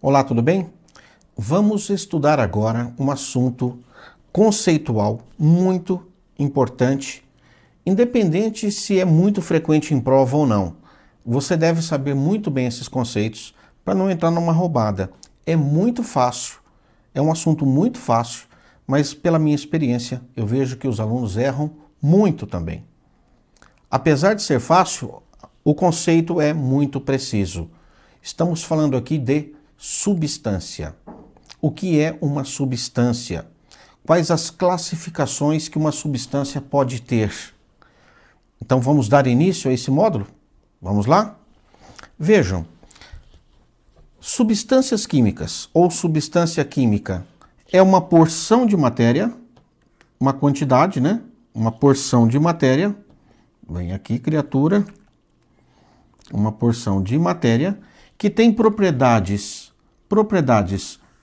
Olá, tudo bem? Vamos estudar agora um assunto conceitual muito importante, independente se é muito frequente em prova ou não. Você deve saber muito bem esses conceitos para não entrar numa roubada. É muito fácil, é um assunto muito fácil, mas pela minha experiência eu vejo que os alunos erram muito também. Apesar de ser fácil, o conceito é muito preciso. Estamos falando aqui de substância. O que é uma substância? Quais as classificações que uma substância pode ter? Então vamos dar início a esse módulo? Vamos lá? Vejam, substâncias químicas ou substância química é uma porção de matéria, uma quantidade, né? Uma porção de matéria. Vem aqui, criatura. Uma porção de matéria que tem propriedades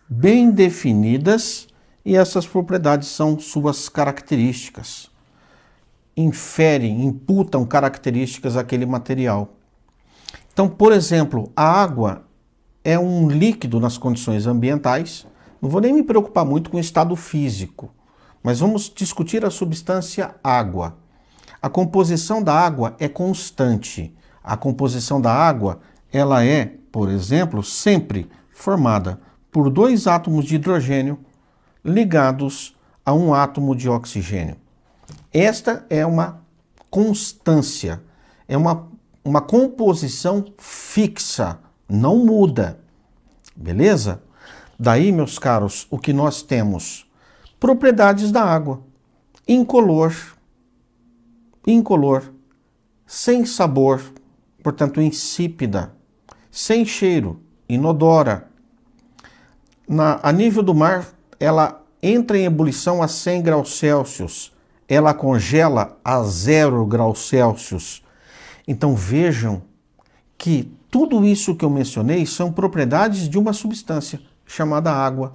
bem definidas, e essas propriedades são suas características. Inferem, imputam características àquele material. Então, por exemplo, a água é um líquido nas condições ambientais. Não vou nem me preocupar muito com o estado físico, mas vamos discutir a substância água. A composição da água é constante. A composição da água, ela é, por exemplo, sempre formada por dois átomos de hidrogênio ligados a um átomo de oxigênio. Esta é uma constância, é uma composição fixa, não muda, beleza? Daí, meus caros, o que nós temos? Propriedades da água: incolor, sem sabor, portanto insípida, sem cheiro, inodora. A nível do mar, ela entra em ebulição a 100 graus Celsius, ela congela a 0 graus Celsius. Então vejam que tudo isso que eu mencionei são propriedades de uma substância chamada água.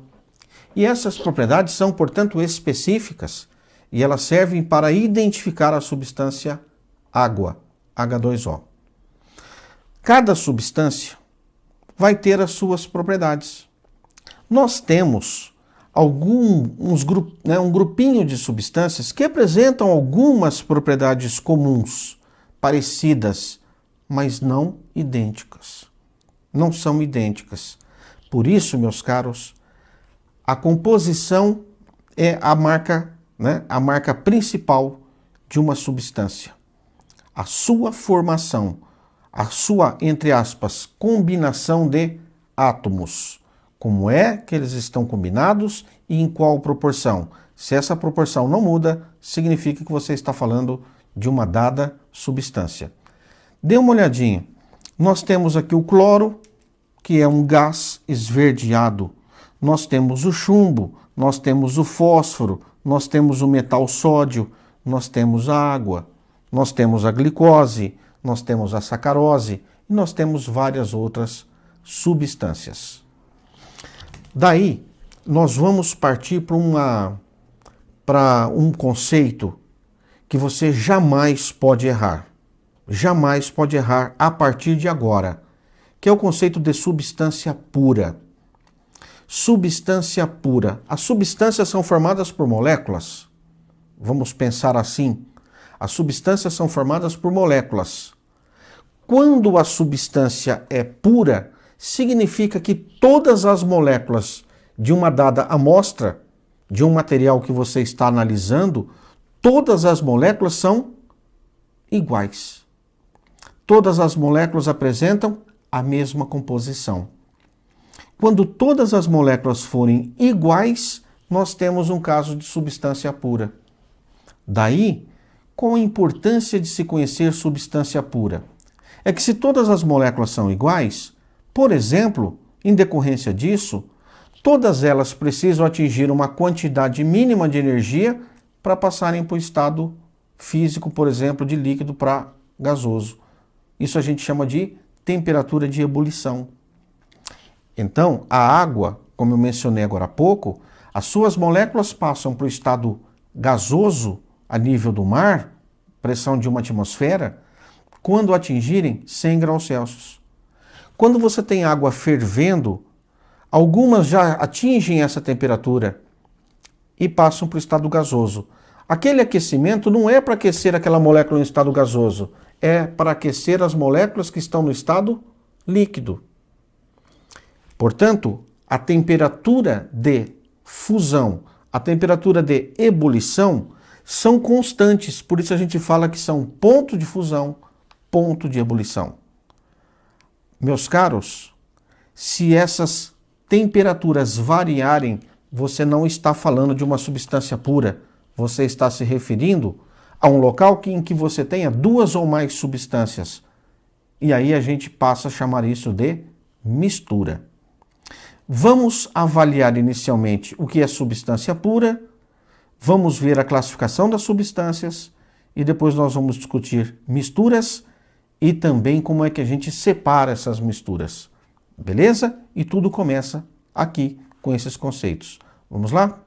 E essas propriedades são, portanto, específicas, e elas servem para identificar a substância água, H2O. Cada substância vai ter as suas propriedades. Nós temos um grupinho de substâncias que apresentam algumas propriedades comuns, parecidas, mas não idênticas. Não são idênticas. Por isso, meus caros, a composição é a marca principal de uma substância. A sua formação, a sua, entre aspas, combinação de átomos. Como é que eles estão combinados e em qual proporção? Se essa proporção não muda, significa que você está falando de uma dada substância. Dê uma olhadinha. Nós temos aqui o cloro, que é um gás esverdeado. Nós temos o chumbo, nós temos o fósforo, nós temos o metal sódio, nós temos a água, nós temos a glicose, nós temos a sacarose e nós temos várias outras substâncias. Daí, nós vamos partir para um conceito que você jamais pode errar. Jamais pode errar a partir de agora, que é o conceito de substância pura. Substância pura. As substâncias são formadas por moléculas. Vamos pensar assim. As substâncias são formadas por moléculas. Quando a substância é pura, significa que todas as moléculas de uma dada amostra, de um material que você está analisando, todas as moléculas são iguais. Todas as moléculas apresentam a mesma composição. Quando todas as moléculas forem iguais, nós temos um caso de substância pura. Daí, qual a importância de se conhecer substância pura? É que se todas as moléculas são iguais, por exemplo, em decorrência disso, todas elas precisam atingir uma quantidade mínima de energia para passarem para o estado físico, por exemplo, de líquido para gasoso. Isso a gente chama de temperatura de ebulição. Então, a água, como eu mencionei agora há pouco, as suas moléculas passam para o estado gasoso a nível do mar, pressão de uma atmosfera, quando atingirem 100 graus Celsius. Quando você tem água fervendo, Algumas já atingem essa temperatura e passam para o estado gasoso. Aquele aquecimento não é para aquecer aquela molécula em estado gasoso, é para aquecer as moléculas que estão no estado líquido. Portanto, a temperatura de fusão, a temperatura de ebulição são constantes, por isso a gente fala que são ponto de fusão, ponto de ebulição. Meus caros, se essas temperaturas variarem, você não está falando de uma substância pura, você está se referindo a um local em que você tenha duas ou mais substâncias. E aí a gente passa a chamar isso de mistura. Vamos avaliar inicialmente o que é substância pura, vamos ver a classificação das substâncias e depois nós vamos discutir misturas e também como é que a gente separa essas misturas. Beleza? E tudo começa aqui com esses conceitos. Vamos lá?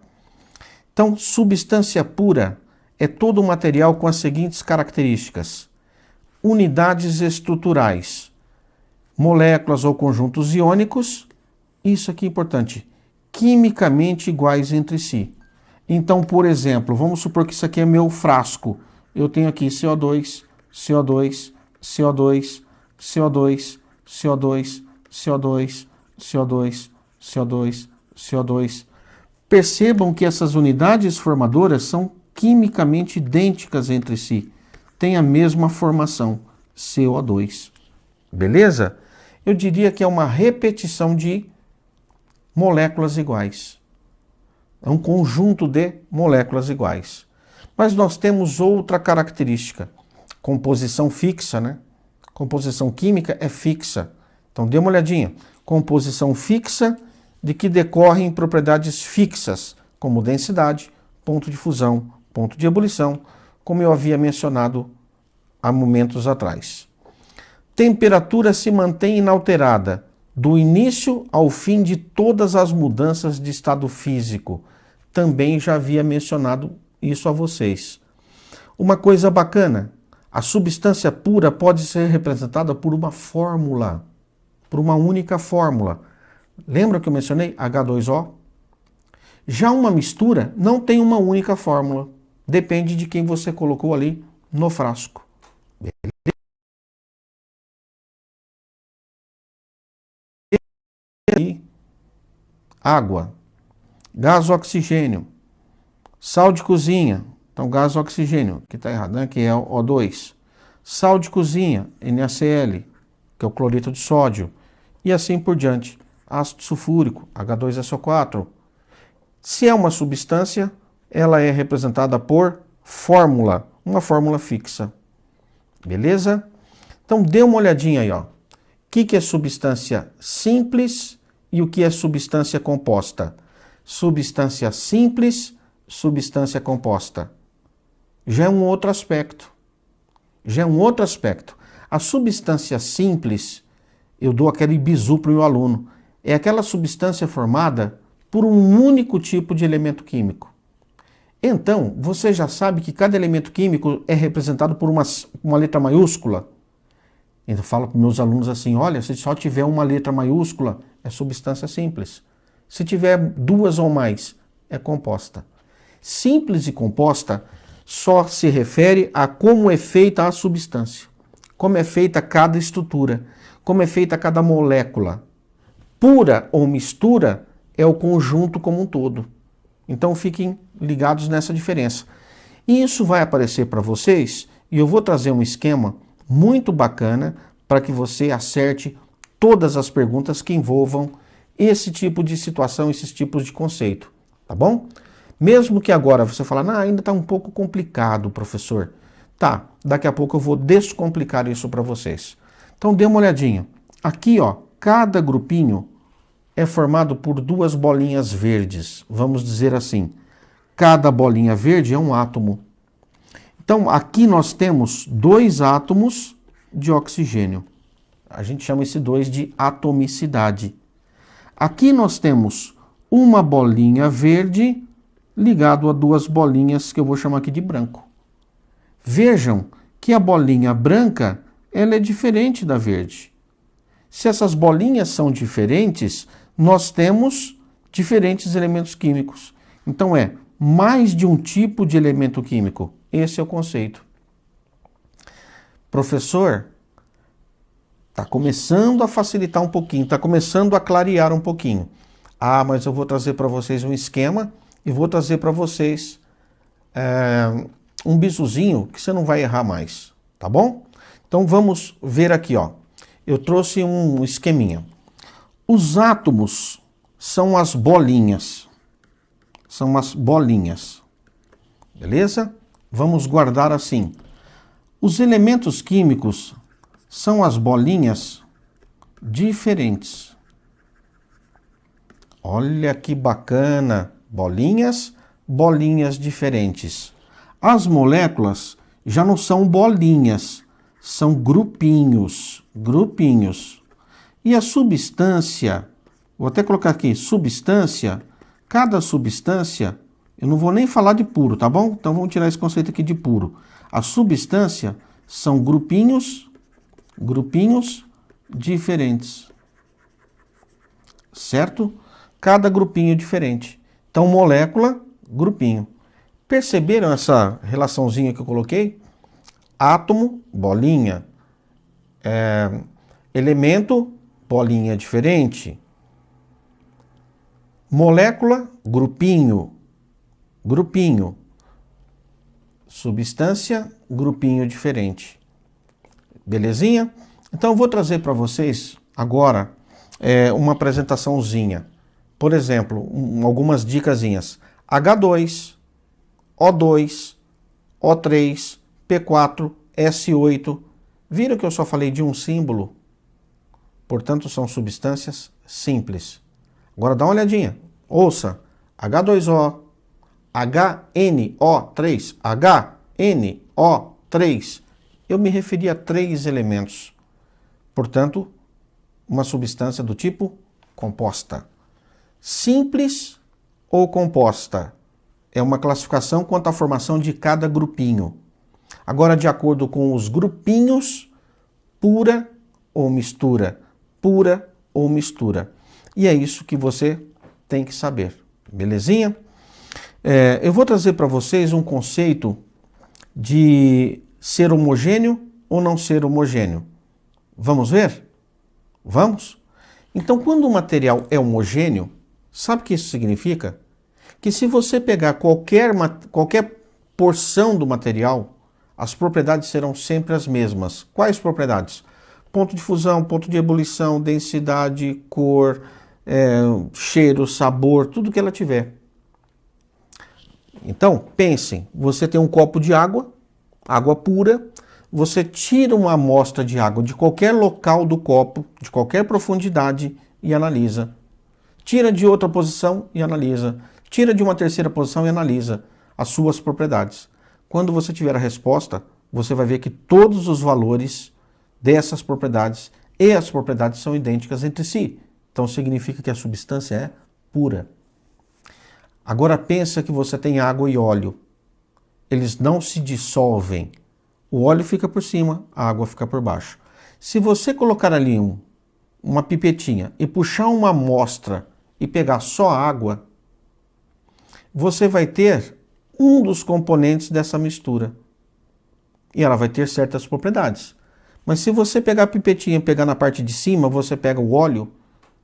Então, substância pura é todo material com as seguintes características: unidades estruturais, moléculas ou conjuntos iônicos, isso aqui é importante, quimicamente iguais entre si. Então, por exemplo, vamos supor que isso aqui é meu frasco. Eu tenho aqui CO2, CO2, CO2, CO2, CO2, CO2, CO2, CO2, CO2. Percebam que essas unidades formadoras são quimicamente idênticas entre si. Têm a mesma formação, CO2. Beleza? Eu diria que é uma repetição de moléculas iguais. É um conjunto de moléculas iguais. Mas nós temos outra característica. Composição fixa, né? Composição química é fixa. Então dê uma olhadinha. Composição fixa de que decorrem propriedades fixas, como densidade, ponto de fusão, ponto de ebulição, como eu havia mencionado há momentos atrás. Temperatura se mantém inalterada do início ao fim de todas as mudanças de estado físico. Também já havia mencionado isso a vocês. Uma coisa bacana, a substância pura pode ser representada por uma fórmula, por uma única fórmula. Lembra que eu mencionei H2O? Já uma mistura não tem uma única fórmula. Depende de quem você colocou ali no frasco. E água, gás oxigênio, sal de cozinha, então gás oxigênio, que está errado, né? Que é o O2. Sal de cozinha, NaCl, que é o cloreto de sódio, e assim por diante. Ácido sulfúrico, H2SO4. Se é uma substância, ela é representada por fórmula, uma fórmula fixa. Beleza? Então dê uma olhadinha aí, ó. O que é substância simples e o que é substância composta? Substância simples, substância composta. Já é um outro aspecto. Já é um outro aspecto. A substância simples, eu dou aquele bizu para o meu aluno, é aquela substância formada por um único tipo de elemento químico. Então, você já sabe que cada elemento químico é representado por uma letra maiúscula. Então, eu falo para meus alunos assim, olha, se só tiver uma letra maiúscula, é substância simples. Se tiver duas ou mais, é composta. Simples e composta só se refere a como é feita a substância, como é feita cada estrutura, como é feita cada molécula. Pura ou mistura é o conjunto como um todo. Então fiquem ligados nessa diferença. E isso vai aparecer para vocês e eu vou trazer um esquema muito bacana para que você acerte todas as perguntas que envolvam esse tipo de situação, esses tipos de conceito, tá bom? Mesmo que agora você fale, ainda está um pouco complicado, professor. Tá, daqui a pouco eu vou descomplicar isso para vocês. Então dê uma olhadinha. Aqui, ó, cada grupinho é formado por duas bolinhas verdes, vamos dizer assim. Cada bolinha verde é um átomo. Então, aqui nós temos 2 átomos de oxigênio. A gente chama esse 2 de atomicidade. Aqui nós temos uma bolinha verde ligado a 2 bolinhas que eu vou chamar aqui de branco. Vejam que a bolinha branca ela é diferente da verde. Se essas bolinhas são diferentes, nós temos diferentes elementos químicos. Então é mais de um tipo de elemento químico. Esse é o conceito. Professor, está começando a facilitar um pouquinho, está começando a clarear um pouquinho. Ah, mas eu vou trazer para vocês um esquema e vou trazer para vocês um bisuzinho que você não vai errar mais, tá bom? Então vamos ver aqui, ó. Eu trouxe um esqueminha. Os átomos são as bolinhas. São as bolinhas. Beleza? Vamos guardar assim. Os elementos químicos são as bolinhas diferentes. Olha que bacana! Bolinhas, bolinhas diferentes. As moléculas já não são bolinhas, são grupinhos, grupinhos. E a substância, vou até colocar aqui, substância, cada substância, eu não vou nem falar de puro, tá bom? Então vamos tirar esse conceito aqui de puro. A substância são grupinhos, grupinhos diferentes. Certo? Cada grupinho diferente. Então, molécula, grupinho. Perceberam essa relaçãozinha que eu coloquei? Átomo, bolinha. Elemento, bolinha diferente. Molécula, grupinho. Grupinho. Substância, grupinho diferente. Belezinha? Então eu vou trazer para vocês agora uma apresentaçãozinha. Por exemplo, algumas dicasinhas. H2, O2, O3, P4, S8. Viram que eu só falei de um símbolo? Portanto, são substâncias simples. Agora dá uma olhadinha. Ouça. H2O, HNO3, HNO3. Eu me referi a 3 elementos. Portanto, uma substância do tipo composta. Simples ou composta? É uma classificação quanto à formação de cada grupinho. Agora, de acordo com os grupinhos, pura ou mistura? Pura ou mistura? E é isso que você tem que saber. Belezinha? Eu vou trazer para vocês um conceito de ser homogêneo ou não ser homogêneo. Vamos ver? Vamos? Então, quando o material é homogêneo, sabe o que isso significa? Que se você pegar qualquer porção do material, as propriedades serão sempre as mesmas. Quais propriedades? Ponto de fusão, ponto de ebulição, densidade, cor, cheiro, sabor, tudo que ela tiver. Então, pensem, você tem um copo de água, água pura, você tira uma amostra de água de qualquer local do copo, de qualquer profundidade e analisa. Tira de outra posição e analisa. Tira de uma terceira posição e analisa as suas propriedades. Quando você tiver a resposta, você vai ver que todos os valores dessas propriedades e as propriedades são idênticas entre si. Então significa que a substância é pura. Agora pensa que você tem água e óleo. Eles não se dissolvem. O óleo fica por cima, a água fica por baixo. Se você colocar ali uma pipetinha e puxar uma amostra e pegar só água, você vai ter um dos componentes dessa mistura. E ela vai ter certas propriedades. Mas se você pegar a pipetinha e pegar na parte de cima, você pega o óleo,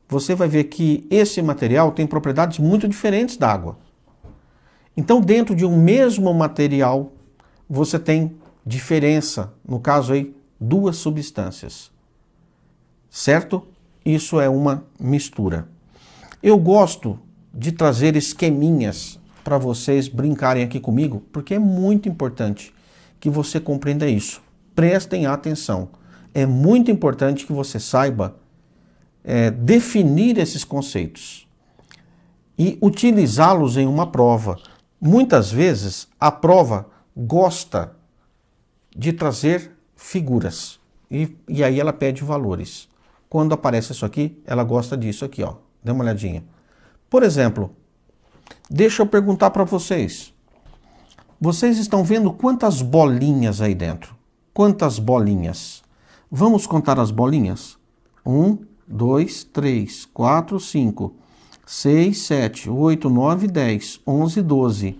você vai ver que esse material tem propriedades muito diferentes da água. Então, dentro de um mesmo material, você tem diferença, no caso aí, 2 substâncias. Certo? Isso é uma mistura. Eu gosto de trazer esqueminhas para vocês brincarem aqui comigo, porque é muito importante que você compreenda isso. Prestem atenção. É muito importante que você saiba definir esses conceitos e utilizá-los em uma prova. Muitas vezes a prova gosta de trazer figuras e aí ela pede valores. Quando aparece isso aqui, ela gosta disso aqui, ó. Dê uma olhadinha. Por exemplo, deixa eu perguntar para vocês. Vocês estão vendo quantas bolinhas aí dentro? Quantas bolinhas? Vamos contar as bolinhas? 1, 2, 3, 4, 5, 6, 7, 8, 9, 10, 11, 12,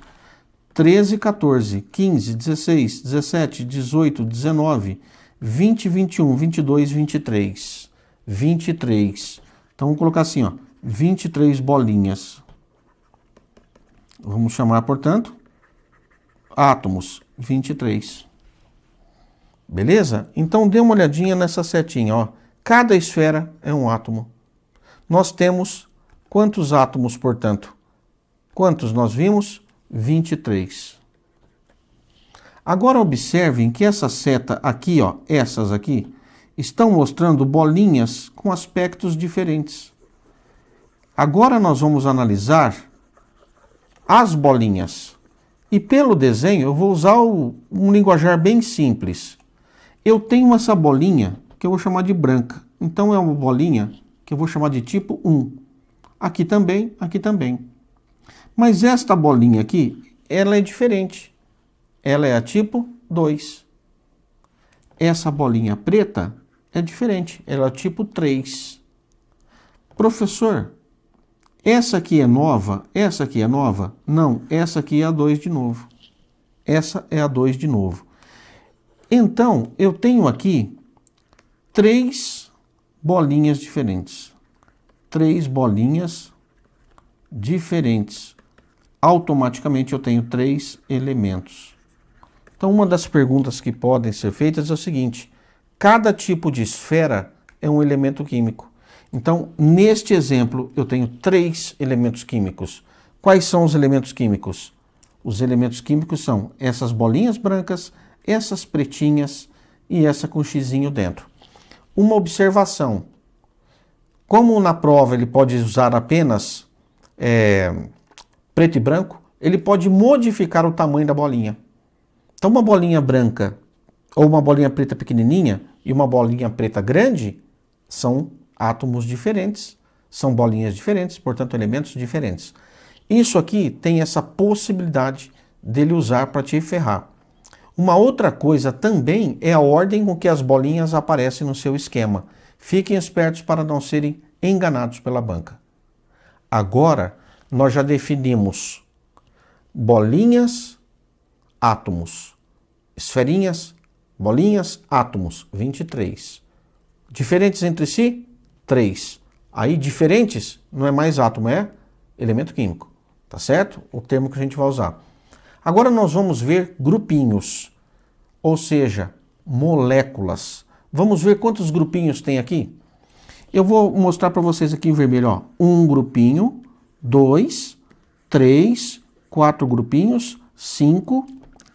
13, 14, 15, 16, 17, 18, 19, 20, 21, 22, 23. 23. Então, vamos colocar assim, ó, 23 bolinhas. Vamos chamar, portanto, átomos, 23. Beleza? Então, dê uma olhadinha nessa setinha, ó. Cada esfera é um átomo. Nós temos quantos átomos, portanto? Quantos nós vimos? 23. Agora, observem que essa seta aqui, ó, essas aqui, estão mostrando bolinhas com aspectos diferentes. Agora nós vamos analisar as bolinhas. E pelo desenho eu vou usar um linguajar bem simples. Eu tenho essa bolinha que eu vou chamar de branca. Então é uma bolinha que eu vou chamar de tipo 1. Aqui também, aqui também. Mas esta bolinha aqui, ela é diferente. Ela é a tipo 2. Essa bolinha preta é diferente, ela é tipo 3. Professor, essa aqui é nova? Essa aqui é nova? Não, essa aqui é a 2 de novo. Essa é a 2 de novo. Então, eu tenho aqui 3 bolinhas diferentes. 3 bolinhas diferentes. Automaticamente eu tenho 3 elementos. Então, uma das perguntas que podem ser feitas é o seguinte: cada tipo de esfera é um elemento químico. Então, neste exemplo, eu tenho 3 elementos químicos. Quais são os elementos químicos? Os elementos químicos são essas bolinhas brancas, essas pretinhas e essa com xizinho dentro. Uma observação. Como na prova ele pode usar apenas preto e branco, ele pode modificar o tamanho da bolinha. Então, uma bolinha branca ou uma bolinha preta pequenininha e uma bolinha preta grande são átomos diferentes, são bolinhas diferentes, portanto, elementos diferentes. Isso aqui tem essa possibilidade dele usar para te ferrar. Uma outra coisa também é a ordem com que as bolinhas aparecem no seu esquema. Fiquem espertos para não serem enganados pela banca. Agora, nós já definimos bolinhas, átomos. Esferinhas, bolinhas, átomos, 23. Diferentes entre si, 3. Aí, diferentes não é mais átomo, é elemento químico. Tá certo? O termo que a gente vai usar. Agora nós vamos ver grupinhos, ou seja, moléculas. Vamos ver quantos grupinhos tem aqui? Eu vou mostrar para vocês aqui em vermelho, ó. 1 grupinho, 2, 3, 4 grupinhos, 5,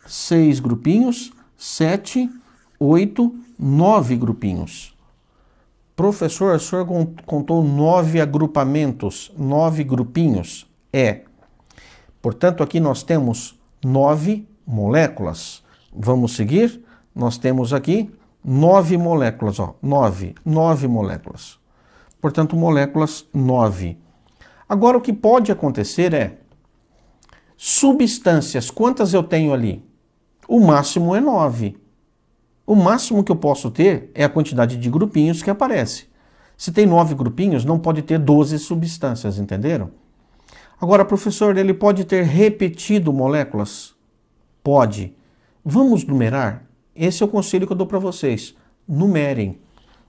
6 grupinhos, 7, 8, 9 grupinhos. Professor, o senhor contou 9 agrupamentos, 9 grupinhos? É. Portanto, aqui nós temos 9 moléculas. Vamos seguir? Nós temos aqui 9 moléculas, ó. 9 moléculas. Portanto, moléculas 9. Agora, o que pode acontecer é substâncias. Quantas eu tenho ali? O máximo é 9. O máximo que eu posso ter é a quantidade de grupinhos que aparece. Se tem 9 grupinhos, não pode ter 12 substâncias, entenderam? Agora, professor, ele pode ter repetido moléculas? Pode. Vamos numerar? Esse é o conselho que eu dou para vocês. Numerem.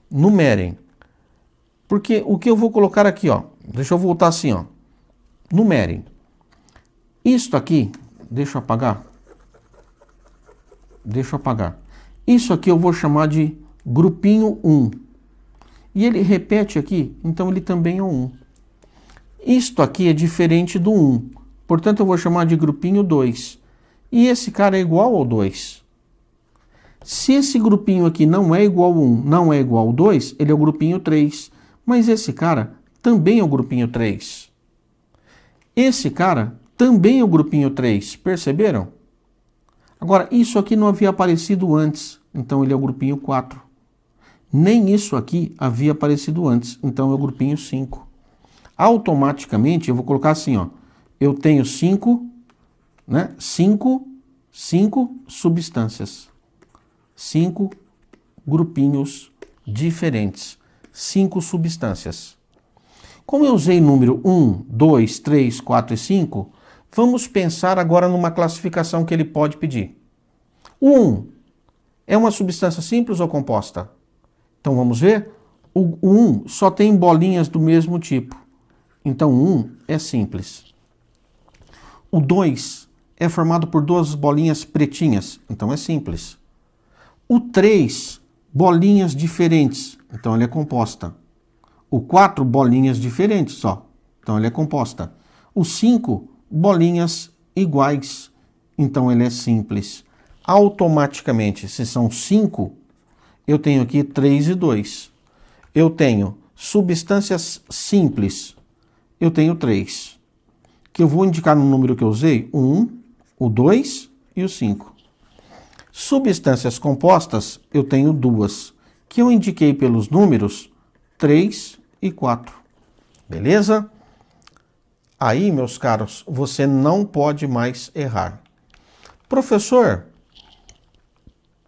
Numerem. Porque o que eu vou colocar aqui, ó. Deixa eu voltar assim, ó. Numerem. Isto aqui, deixa eu apagar. Deixa eu apagar. Isso aqui eu vou chamar de grupinho 1. E ele repete aqui, então ele também é 1. Isto aqui é diferente do 1. Portanto, eu vou chamar de grupinho 2. E esse cara é igual ao 2. Se esse grupinho aqui não é igual ao 1, não é igual ao 2, ele é o grupinho 3. Mas esse cara também é o grupinho 3. Esse cara também é o grupinho 3. Perceberam? Agora, isso aqui não havia aparecido antes, então ele é o grupinho 4. Nem isso aqui havia aparecido antes, então é o grupinho 5. Automaticamente, eu vou colocar assim, ó. Eu tenho 5, né? 5 substâncias. 5 grupinhos diferentes. 5 substâncias. Como eu usei número 1, 2, 3, 4 e 5, vamos pensar agora numa classificação que ele pode pedir. O 1 é uma substância simples ou composta? Então vamos ver. O 1 só tem bolinhas do mesmo tipo. Então o 1 é simples. O 2 é formado por 2 bolinhas pretinhas. Então é simples. O 3, bolinhas diferentes. Então ele é composta. O 4, bolinhas diferentes só. Então ele é composta. O 5, bolinhas iguais. Então ele é simples. Automaticamente, se são 5, eu tenho aqui 3 e 2. Eu tenho substâncias simples. Eu tenho 3. Que eu vou indicar no número que eu usei, o 1, o 2 e o 5. Substâncias compostas, eu tenho 2, que eu indiquei pelos números 3 e 4. Beleza? Aí, meus caros, você não pode mais errar. Professor,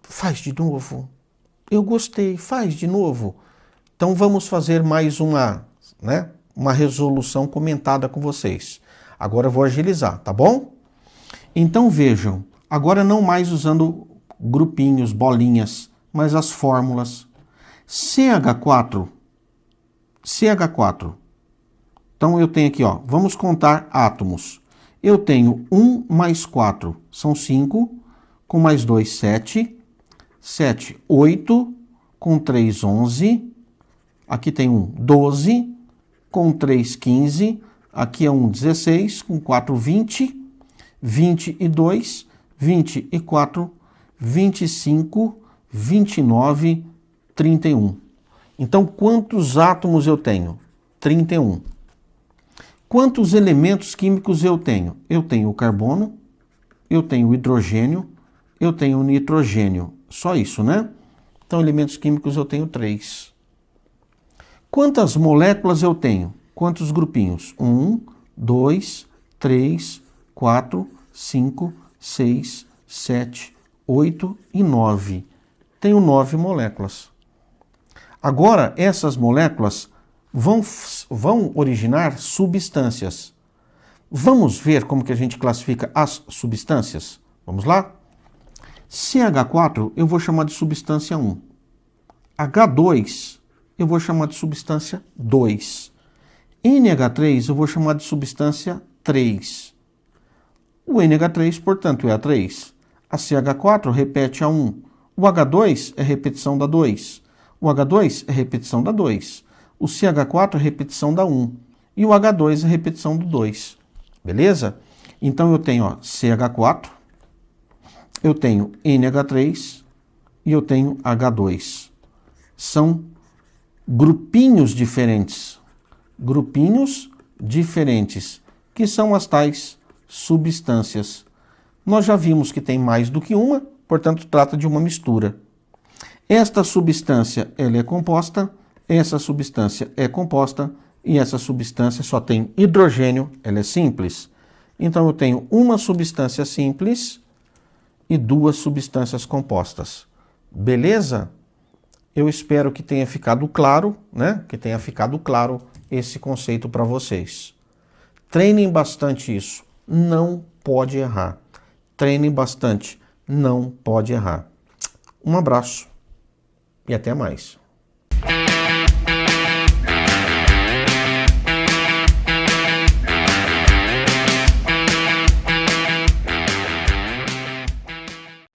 faz de novo. Eu gostei, faz de novo. Então vamos fazer mais uma resolução comentada com vocês. Agora eu vou agilizar, tá bom? Então vejam, agora não mais usando grupinhos, bolinhas, mas as fórmulas. CH4. Então eu tenho aqui, ó, vamos contar átomos. Eu tenho 1 mais 4, são 5, com mais 2, 7, 7, 8, com 3, 11, aqui tem 1, 12, com 3, 15, aqui é 1, 16, com 4, 20, 22, 24, 25, 29, 31. Então, quantos átomos eu tenho? 31. Quantos elementos químicos eu tenho? Eu tenho o carbono, eu tenho o hidrogênio, eu tenho o nitrogênio. Só isso, né? Então, elementos químicos eu tenho 3. Quantas moléculas eu tenho? Quantos grupinhos? 1, 2, 3, 4, 5, 6, 7, 8 e 9. Tenho 9 moléculas. Agora, essas moléculas vão originar substâncias. Vamos ver como que a gente classifica as substâncias? Vamos lá? CH4 eu vou chamar de substância 1. H2 eu vou chamar de substância 2. NH3 eu vou chamar de substância 3. O NH3, portanto, é a 3. A CH4 repete a 1. O H2 é repetição da 2. O H2 é repetição da 2. O CH4 é repetição da 1. E o H2 é repetição do 2. Beleza? Então eu tenho CH4, eu tenho NH3 e eu tenho H2. São grupinhos diferentes. Grupinhos diferentes, que são as tais substâncias. Nós já vimos que tem mais do que uma, portanto, trata de uma mistura. Esta substância ela é composta, essa substância é composta e essa substância só tem hidrogênio, ela é simples. Então eu tenho uma substância simples e 2 substâncias compostas. Beleza? Eu espero que tenha ficado claro, né? Que tenha ficado claro esse conceito para vocês. Treinem bastante isso. Não pode errar. Treinem bastante. Não pode errar. Um abraço e até mais.